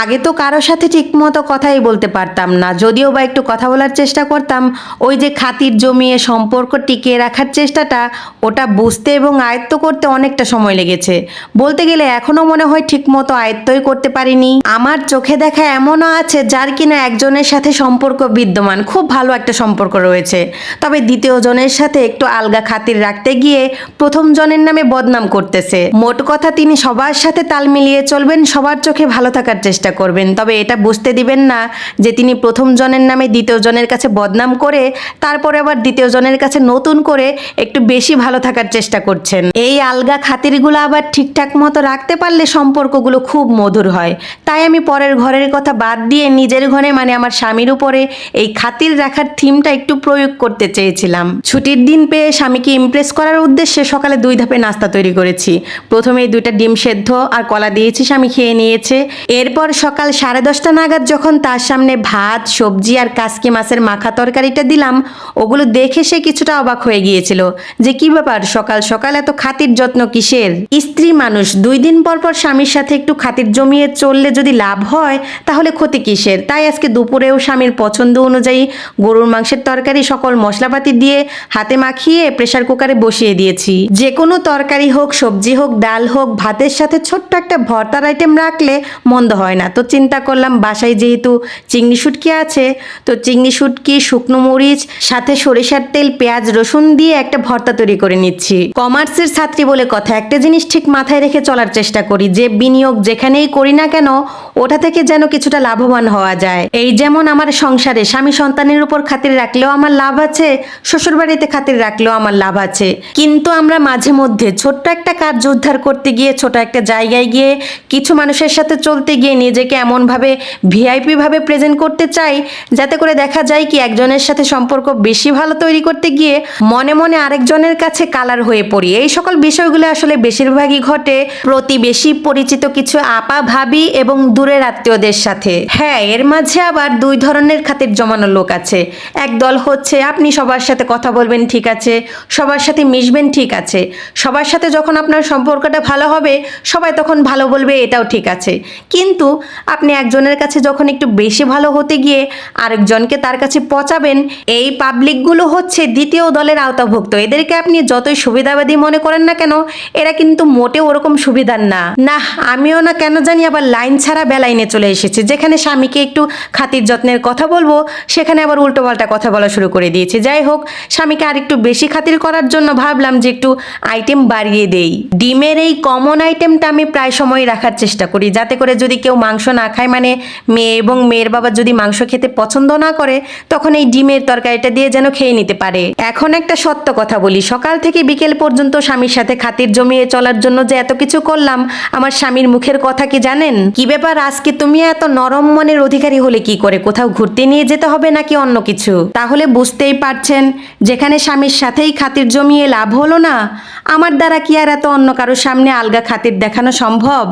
আগে তো কারো সাথে ঠিকমতো কথাই বলতে পারতাম না, যদিও বা একটু কথা বলার চেষ্টা করতাম, ওই যে খাতির জমিয়ে সম্পর্ক টিকিয়ে রাখার চেষ্টাটা, ওটা বুঝতে এবং আয়ত্ত করতে অনেকটা সময় লেগেছে। বলতে গেলে এখনো মনে হয় ঠিকমতো আয়ত্তই করতে পারিনি। আমার চোখে দেখা এমনও আছে যার কিনা একজনের সাথে সম্পর্ক বিদ্যমান, খুব ভালো একটা সম্পর্ক রয়েছে, তবে দ্বিতীয় জনের সাথে একটু আলগা খাতির রাখতে গিয়ে প্রথম জনের নামে বদনাম করতেছে। মোট কথা তিনি সবার সাথে তাল মিলিয়ে চলবেন, সবার চোখে ভালো থাকার চেষ্টা করবেন, তবে এটা বুঝতে দিবেন না যে তিনি প্রথম জনের নামে দ্বিতীয় জনের কাছে বদনাম করে তারপরে আবার দ্বিতীয় জনের কাছে নতুন করে একটু বেশি ভালো থাকার চেষ্টা করছেন। এই আলগা খাতিরগুলো আবার ঠিকঠাক মতো রাখতে পারলে সম্পর্কগুলো খুব মধুর হয়। তাই আমি পরের ঘরের কথা বাদ দিয়ে নিজের ঘরে মানে আমার স্বামীর উপরে এই খাতির রাখার থিমটা একটু প্রয়োগ করতে চেয়েছিলাম। ছুটির দিন পেয়ে স্বামীকে ইমপ্রেস করার উদ্দেশ্যে সকালে 2 ধাপে নাস্তা তৈরি করেছি। প্রথমে 2টা ডিম সেদ্ধ আর কলা দিয়েছি, স্বামী খেয়ে নিয়েছে। এরপর সকাল 10:30 নাগাদ যখন তার সামনে ভাত, সবজি আর কাসকি মাছের মাখা তরকারিটা দিলাম, ওগুলো দেখে সে কিছুটা অবাক হয়ে গিয়েছিল যে কি ব্যাপার, সকাল সকাল এত খাতির যত্ন কিসের। স্ত্রী মানুষ, 2 দিন পর পর স্বামীর সাথে একটু খাতির জমিয়ে চললে যদি লাভ হয় তাহলে ক্ষতি কিসের। তাই আজকে দুপুরেও স্বামীর পছন্দ অনুযায়ী গরুর মাংসের তরকারি সকল মশলাপাতি দিয়ে হাতে মাখিয়ে প্রেসার কুকারে বসিয়ে দিয়েছি। যে কোনো তরকারি হোক, সবজি হোক, ডাল হোক, ভাতের সাথে ছোট্ট একটা ভর্তার আইটেম রাখলে মন্দ হয় না। তো চিন্তা করলাম বাসায় যেহেতু চিংড়ি শুটকি আছে, তো চিংড়ি শুটকি, শুকনো মরিচ, সাথে সরিষার তেল, পেঁয়াজ, রসুন দিয়ে একটা ভর্তা তৈরি করে নিচ্ছি। কমার্সের ছাত্রী বলে কথা, একটা জিনিস ঠিক মাথায় রেখে চলার চেষ্টা করি, যে বিনিয়োগ যেখানেই করি না কেন ওটা থেকে যেন কিছুটা লাভবান হওয়া যায়। এই যেমন আমার সংসারে স্বামী সন্তানের উপর খাতির রাখলেও আমার লাভ আছে, শ্বশুরবাড়িতে খাতির রাখলেও আমার লাভ আছে। কিন্তু আমরা মাঝে মধ্যে ছোট্ট একটা কাজ উদ্ধার করতে গিয়ে, ছোট একটা জায়গায় গিয়ে, কিছু মানুষের সাথে চলতে গিয়ে নিজেকে এমনভাবে ভিআইপি ভাবে প্রেজেন্ট করতে চাই যাতে করে দেখা যায় কি একজনের সাথে সম্পর্ক বেশি ভালো তৈরি করতে গিয়ে মনে মনে আরেকজনের কাছে কালার হয়ে পড়ি। এই সকল বিষয়গুলো আসলে বেশিরভাগই ঘটে প্রতিবেশী, পরিচিত কিছু আপা, ভাবি এবং দূরের আত্মীয়দের সাথে। হ্যাঁ, এর মাঝে আবার 2 ধরনের খাতির জমানো লোক আছে। একদল হচ্ছে আপনি সবার সাথে কথা বলবেন ঠিক আছে, সবার সাথে মিশবেন ঠিক আছে, সবার সাথে যখন আপনার সম্পর্কটা ভালো হবে সবাই তখন ভালো বলবে, এটাও ঠিক আছে। কিন্তু আপনি একজনের কাছে যখন একটু বেশি ভালো হতে গিয়ে আরেকজনকে তার কাছে পচাবেন, এই পাবলিকগুলো হচ্ছে দ্বিতীয় দলের আওতাভুক্ত। এদেরকে আপনি যতই সুবিধাবাদী মনে করেন না কেন, এরা কিন্তু মোটেও ওরকম সুবিধার না। না, আমিও না কেন জানি আবার লাইন ছাড়া বেলাইনে চলে এসেছি। যেখানে স্বামীকে একটু খাতির যত্নের কথা বলবো সেখানে আবার উল্টোপাল্টা কথা বলা শুরু করে দিয়েছি। যাই হোক, স্বামীকে আর একটু বেশি খাতির করার জন্য ভাবলাম যে একটু আইটেম বাড়িয়ে দেই। ডিমের এই কমন আইটেমটা আমি প্রায় সময় রাখার চেষ্টা করি, যাতে করে যদি কেউ মাংস না খায়, মানে মেয়ে এবং মেয়ের বাবা যদি মাংস খেতে পছন্দ না করে, তখন এই ডিমের তরকারিটা দিয়ে যেন খেয়ে নিতে পারে। এখন একটা সত্য কথা বলি, সকাল থেকে বিকেল পর্যন্ত স্বামীর সাথে খাতির জমিয়ে চলার জন্য যে এত কিছু করলাম, আমার স্বামীর মুখের কথা কি জানেন? কি ব্যাপার, আজকে তুমি এত নরম মনের অধিকারী হলে কি করে? কোথাও ঘুরতে নিয়ে যেতে হবে নাকি অন্য কিছু? তাহলে বুঝতেই পারছেন, যেখানে স্বামীর সাথেই খাতির জমিয়ে লাভ হলো না, আমার দ্বারা কি আর এত অন্য কারোর সামনে আলগা খাতির দেখানো সম্ভব?